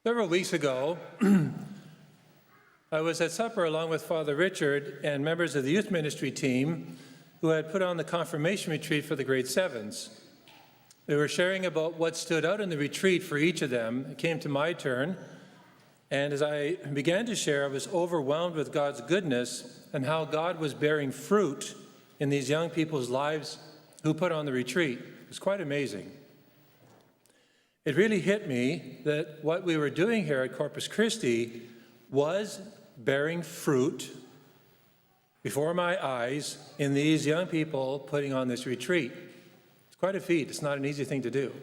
Several weeks ago, I was at supper along with Father Richard and members of the youth ministry team who had put on the confirmation retreat for the grade 7s. They were sharing about what stood out in the retreat for each of them. It came to my turn, and as I began to share, I was overwhelmed with God's goodness and how God was bearing fruit in these young people's lives who put on the retreat. It was quite amazing. It really hit me that what we were doing here at Corpus Christi was bearing fruit before my eyes in these young people putting on this retreat. It's quite a feat. It's not an easy thing to do.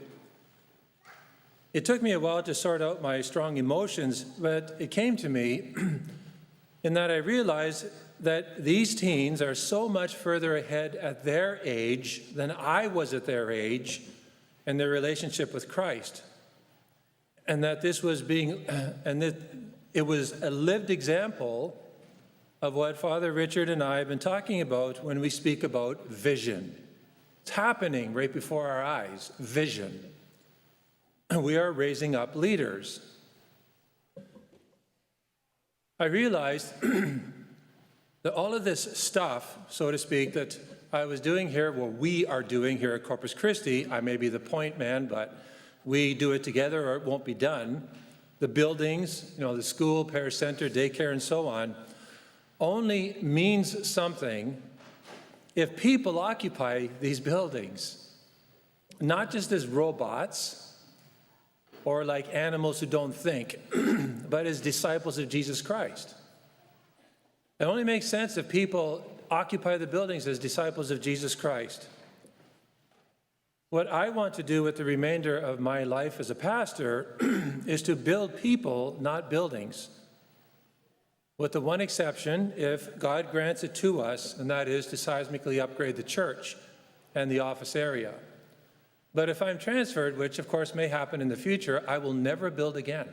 It took me a while to sort out my strong emotions, but it came to me in that I realized that these teens are so much further ahead at their age than I was at their age in their relationship with Christ. And that this was it was a lived example of what Father Richard and I have been talking about when we speak about vision. It's happening right before our eyes, vision. We are raising up leaders. I realized that all of this stuff, so to speak, that I was doing here, well, we are doing here at Corpus Christi, I may be the point man, but we do it together or it won't be done. The buildings, the school, parish center, daycare, and so on, only means something if people occupy these buildings, not just as robots or like animals who don't think, but as disciples of Jesus Christ. It only makes sense if people occupy the buildings as disciples of Jesus Christ. What I want to do with the remainder of my life as a pastor is to build people, not buildings. With the one exception, if God grants it to us, and that is to seismically upgrade the church and the office area. But if I'm transferred, which of course may happen in the future, I will never build again.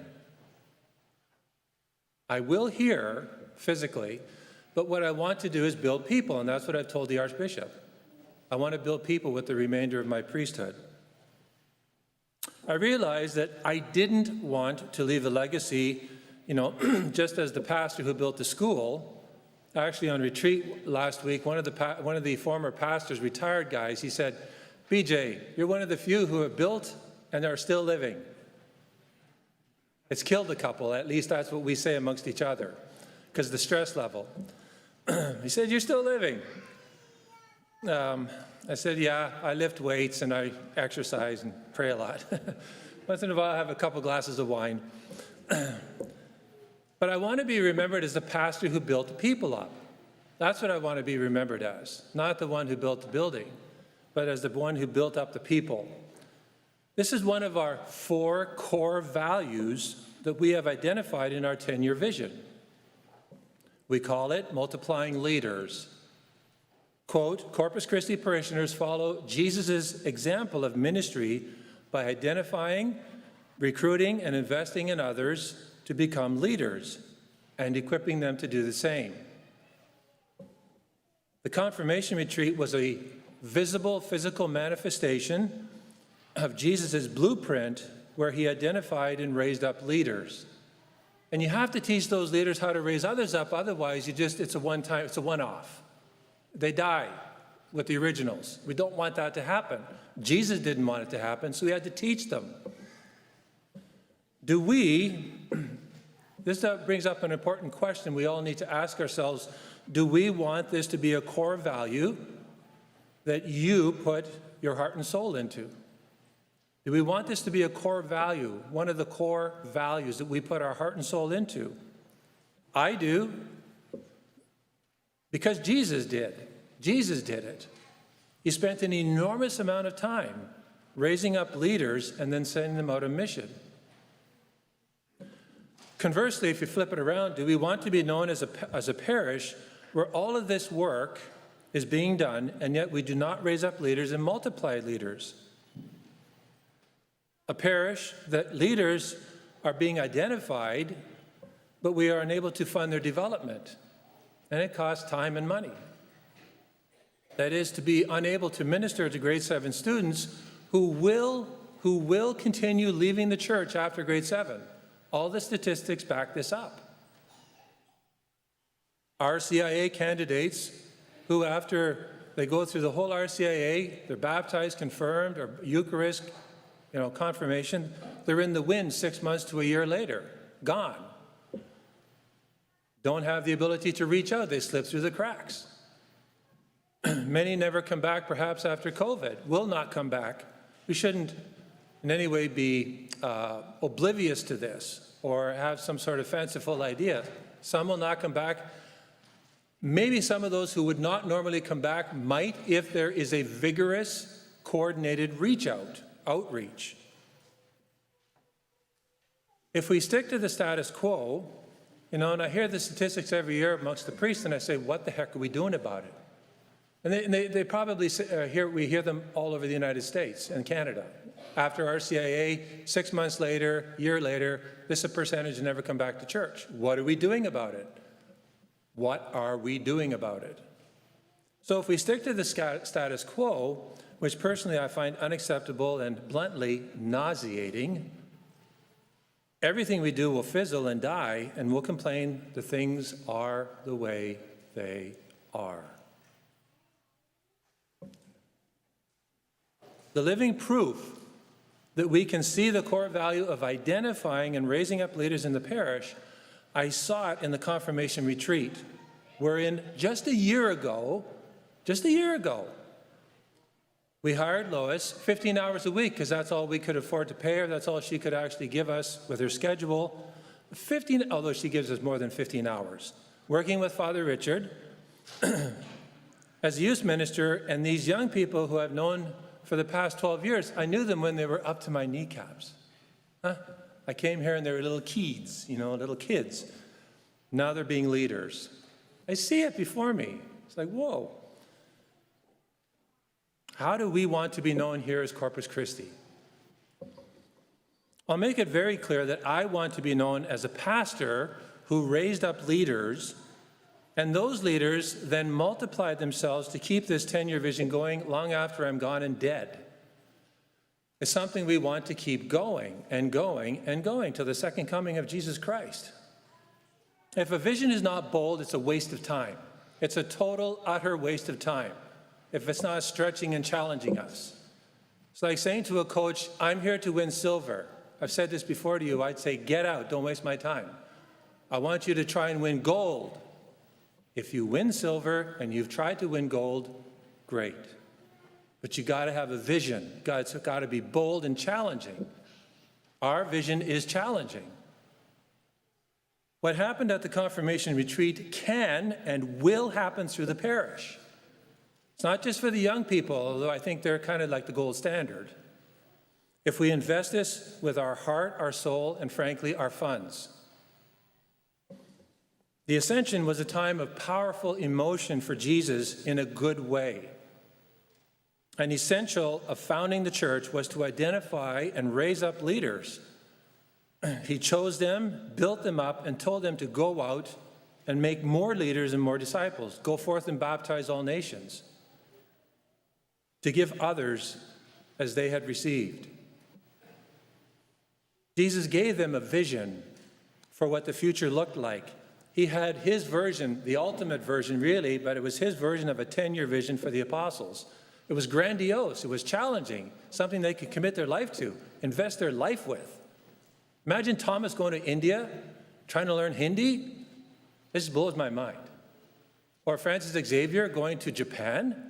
I will here physically, but what I want to do is build people, and that's what I've told the Archbishop. I want to build people with the remainder of my priesthood. I realized that I didn't want to leave a legacy, just as the pastor who built the school. Actually, on retreat last week, one of the former pastors, retired guys, he said, "BJ, you're one of the few who have built and are still living." It's killed a couple, at least that's what we say amongst each other, because the stress level. He said, "You're still living." I said, "Yeah, I lift weights and I exercise and pray a lot. Once in a while I have a couple glasses of wine." But I want to be remembered as the pastor who built the people up. That's what I want to be remembered as, not the one who built the building, but as the one who built up the people. This is one of our 4 core values that we have identified in our 10-year vision. We call it multiplying leaders. Quote, "Corpus Christi parishioners follow Jesus' example of ministry by identifying, recruiting, and investing in others to become leaders and equipping them to do the same." The confirmation retreat was a visible physical manifestation of Jesus' blueprint where he identified and raised up leaders. And you have to teach those leaders how to raise others up, otherwise it's a one-off. They die with the originals. We don't want that to happen. Jesus didn't want it to happen, so we had to teach them. This brings up an important question we all need to ask ourselves. Do we want this to be a core value that you put your heart and soul into? Do we want this to be a core value, one of the core values that we put our heart and soul into? I do. Because Jesus did. Jesus did it. He spent an enormous amount of time raising up leaders and then sending them out on mission. Conversely, if you flip it around, do we want to be known as a parish where all of this work is being done and yet we do not raise up leaders and multiply leaders? A parish that leaders are being identified, but we are unable to fund their development. And it costs time and money. That is, to be unable to minister to grade 7 students who will continue leaving the church after grade 7. All the statistics back this up. RCIA candidates who, after they go through the whole RCIA, they're baptized, confirmed, or Eucharist, confirmation, they're in the wind 6 months to a year later, gone. Don't have the ability to reach out. They slip through the cracks. Many never come back, perhaps after COVID, will not come back. We shouldn't in any way be oblivious to this or have some sort of fanciful idea. Some will not come back. Maybe some of those who would not normally come back might if there is a vigorous, coordinated outreach. If we stick to the status quo, and I hear the statistics every year amongst the priests, and I say, what the heck are we doing about it? And they probably we hear them all over the United States and Canada. After RCIA, 6 months later, year later, this is a percentage that never come back to church. What are we doing about it? What are we doing about it? So if we stick to the status quo, which personally I find unacceptable and bluntly nauseating, everything we do will fizzle and die, and we'll complain that things are the way they are. The living proof that we can see the core value of identifying and raising up leaders in the parish, I saw it in the confirmation retreat, wherein just a year ago, we hired Lois 15 hours a week because that's all we could afford to pay her. That's all she could actually give us with her schedule. Although she gives us more than 15 hours. Working with Father Richard as a youth minister, and these young people who I've known for the past 12 years, I knew them when they were up to my kneecaps. I came here and they were little kids, little kids. Now they're being leaders. I see it before me. It's like, whoa. How do we want to be known here as Corpus Christi? I'll make it very clear that I want to be known as a pastor who raised up leaders, and those leaders then multiplied themselves to keep this 10-year vision going long after I'm gone and dead. It's something we want to keep going and going and going till the second coming of Jesus Christ. If a vision is not bold, it's a waste of time. It's a total, utter waste of time if it's not stretching and challenging us. It's like saying to a coach, I'm here to win silver. I've said this before to you. I'd say, get out, don't waste my time. I want you to try and win gold. If you win silver and you've tried to win gold, great. But you got to have a vision. It's got to be bold and challenging. Our vision is challenging. What happened at the confirmation retreat can and will happen through the parish. It's not just for the young people, although I think they're kind of like the gold standard. If we invest this with our heart, our soul, and frankly, our funds. The Ascension was a time of powerful emotion for Jesus in a good way. An essential of founding the church was to identify and raise up leaders. He chose them, built them up, and told them to go out and make more leaders and more disciples. Go forth and baptize all nations. To give others as they had received. Jesus gave them a vision for what the future looked like. He had his version, the ultimate version really, but it was his version of a 10-year vision for the apostles. It was grandiose, it was challenging, something they could commit their life to, invest their life with. Imagine Thomas going to India, trying to learn Hindi. This blows my mind. Or Francis Xavier going to Japan.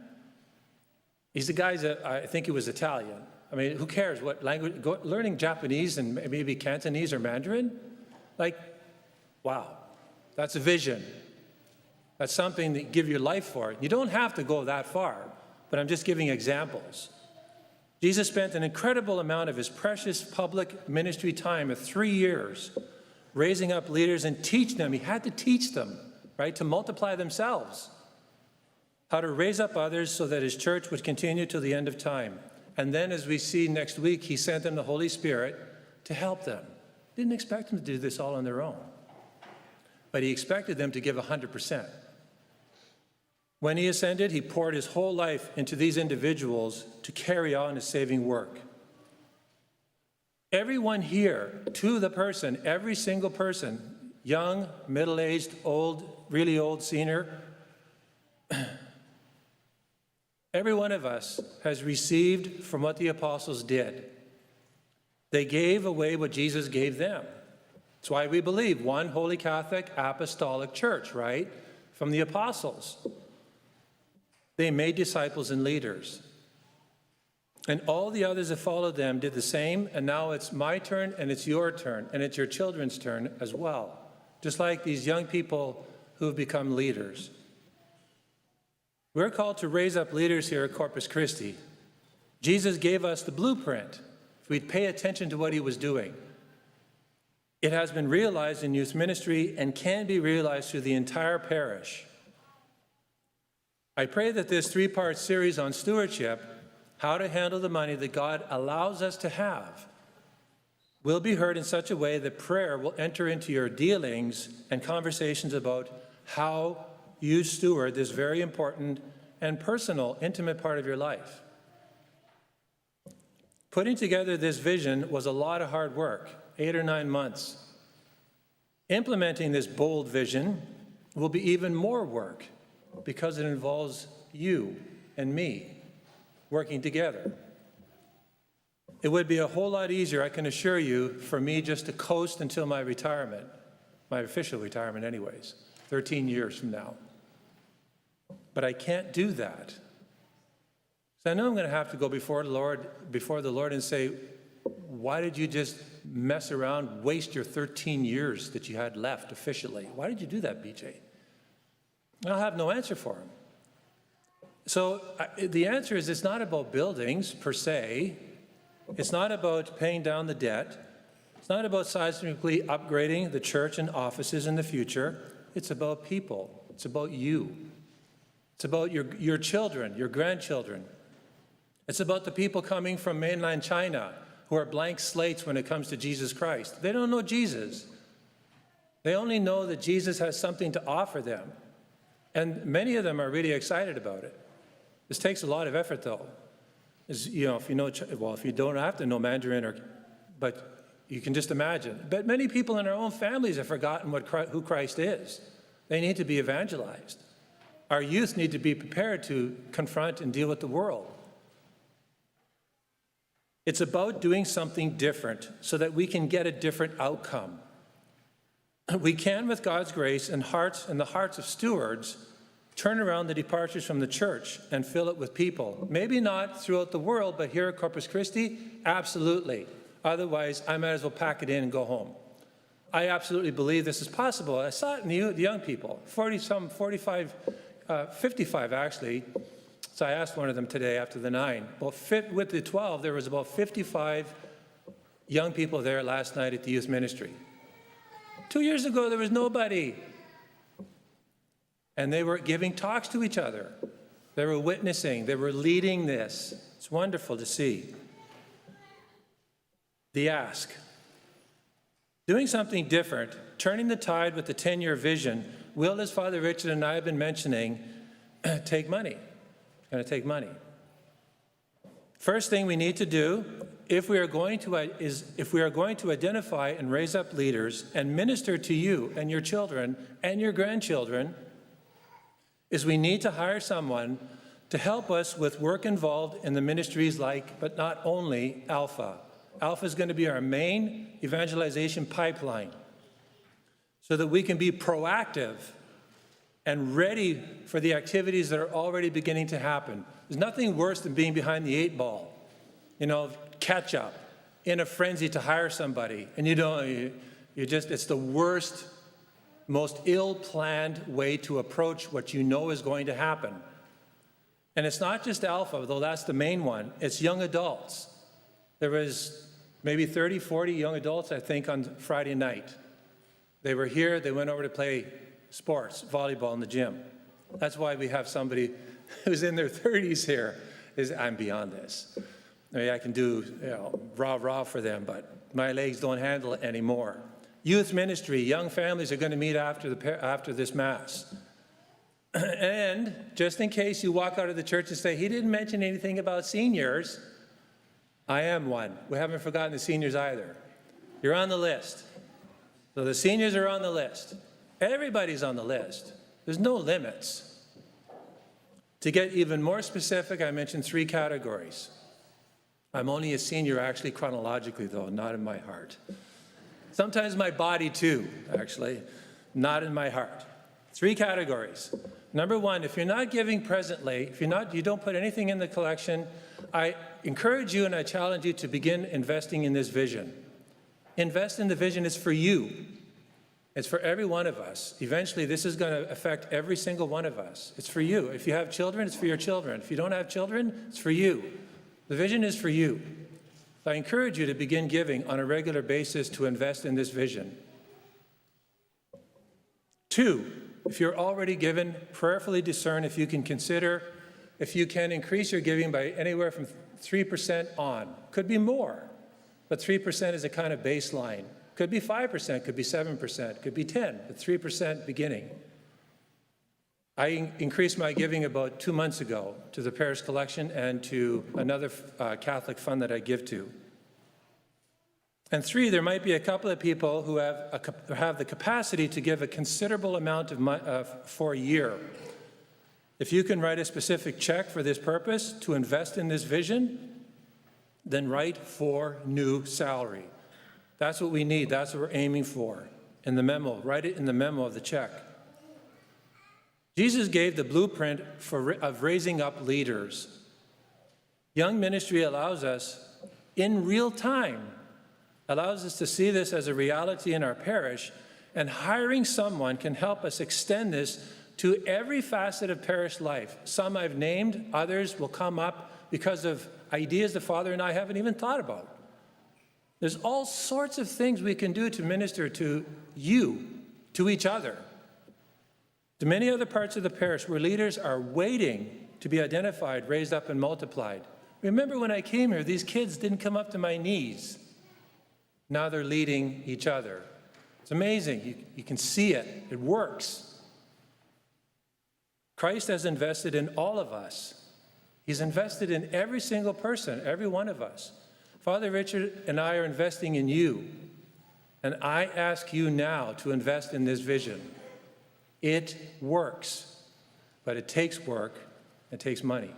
He's the guy that I think he was Italian. I mean, who cares what language? Learning Japanese and maybe Cantonese or Mandarin? Wow, that's a vision. That's something that you give your life for. You don't have to go that far, but I'm just giving examples. Jesus spent an incredible amount of his precious public ministry time of 3 years raising up leaders and teaching them. He had to teach them, right, to multiply themselves. How to raise up others so that his church would continue till the end of time. And then, as we see next week, he sent them the Holy Spirit to help them. Didn't expect them to do this all on their own. But he expected them to give 100%. When he ascended, he poured his whole life into these individuals to carry on his saving work. Everyone here, to the person, every single person, young, middle-aged, old, really old, senior, every one of us has received from what the apostles did. They gave away what Jesus gave them. That's why we believe one holy Catholic apostolic church, right? From the apostles. They made disciples and leaders. And all the others that followed them did the same, and now it's my turn, and it's your turn, and it's your children's turn as well. Just like these young people who have become leaders. We're called to raise up leaders here at Corpus Christi. Jesus gave us the blueprint. If we'd pay attention to what he was doing. It has been realized in youth ministry and can be realized through the entire parish. I pray that this three-part series on stewardship, how to handle the money that God allows us to have, will be heard in such a way that prayer will enter into your dealings and conversations about how you steward this very important and personal, intimate part of your life. Putting together this vision was a lot of hard work, 8 or 9 months. Implementing this bold vision will be even more work because it involves you and me working together. It would be a whole lot easier, I can assure you, for me just to coast until my retirement, my official retirement anyways, 13 years from now. But I can't do that. So I know I'm going to have to go before the Lord and say, why did you just mess around, waste your 13 years that you had left officially? Why did you do that, BJ? I'll have no answer for him. So the answer is it's not about buildings per se. It's not about paying down the debt. It's not about seismically upgrading the church and offices in the future. It's about people. It's about you. It's about your children, your grandchildren. It's about the people coming from mainland China who are blank slates when it comes to Jesus Christ. They don't know Jesus. They only know that Jesus has something to offer them. And many of them are really excited about it. This takes a lot of effort, though. If you don't have to know Mandarin, but you can just imagine. But many people in our own families have forgotten who Christ is. They need to be evangelized. Our youth need to be prepared to confront and deal with the world. It's about doing something different so that we can get a different outcome. We can, with God's grace and the hearts of stewards, turn around the departures from the church and fill it with people. Maybe not throughout the world, but here at Corpus Christi, absolutely. Otherwise, I might as well pack it in and go home. I absolutely believe this is possible. I saw it in the young people, 55 actually. So I asked one of them today after the 9. With the 12, there was about 55 young people there last night at the youth ministry. 2 years ago, there was nobody. And they were giving talks to each other. They were witnessing. They were leading this. It's wonderful to see. The ask. Doing something different, turning the tide with the 10-year vision, will, as Father Richard and I have been mentioning, take money. It's going to take money. First thing we need to do, if we are going to identify and raise up leaders and minister to you and your children and your grandchildren, is we need to hire someone to help us with work involved in the ministries but not only Alpha. Alpha is going to be our main evangelization pipeline so that we can be proactive and ready for the activities that are already beginning to happen. There's nothing worse than being behind the 8 ball, catch up, in a frenzy to hire somebody, and it's the worst, most ill-planned way to approach what you know is going to happen. And it's not just Alpha, though that's the main one. It's young adults. There was maybe 30, 40 young adults, I think, on Friday night. They were here. They went over to play sports, volleyball in the gym. That's why we have somebody who's in their 30s here. I'm beyond this. I can do rah-rah for them, but my legs don't handle it anymore. Youth ministry, young families are going to meet after this Mass. And just in case you walk out of the church and say, he didn't mention anything about seniors, I am one. We haven't forgotten the seniors either. You're on the list. So the seniors are on the list. Everybody's on the list. There's no limits. To get even more specific, I mentioned 3 categories. I'm only a senior actually chronologically, though, not in my heart. Sometimes my body too, actually, not in my heart. 3 categories. Number 1, if you're not giving presently, if you don't put anything in the collection, I encourage you and I challenge you to begin investing in this vision. Invest in the vision. It's for you. It's for every one of us. Eventually, this is going to affect every single one of us. It's for you. If you have children, it's for your children. If you don't have children, it's for you. The vision is for you. So I encourage you to begin giving on a regular basis to invest in this vision. 2, if you're already given, prayerfully discern if you can increase your giving by anywhere from 3% on. Could be more, but 3% is a kind of baseline. Could be 5%, could be 7%, could be 10%, but 3% beginning. I increased my giving about 2 months ago to the parish collection and to another Catholic fund that I give to. And 3, there might be a couple of people who have the capacity to give a considerable amount for a year. If you can write a specific check for this purpose to invest in this vision, then write for new salary. That's what we need. That's what we're aiming for. In the memo, write it in the memo of the check. Jesus gave the blueprint of raising up leaders. Young ministry allows us, in real time, allows us to see this as a reality in our parish, and hiring someone can help us extend this to every facet of parish life. Some I've named, others will come up because of ideas the Father and I haven't even thought about. There's all sorts of things we can do to minister to you, to each other, to many other parts of the parish where leaders are waiting to be identified, raised up, and multiplied. Remember when I came here, these kids didn't come up to my knees. Now they're leading each other. It's amazing. You can see it. It works. Christ has invested in all of us. He's invested in every single person, every one of us. Father Richard and I are investing in you, and I ask you now to invest in this vision. It works, but it takes work, it takes money.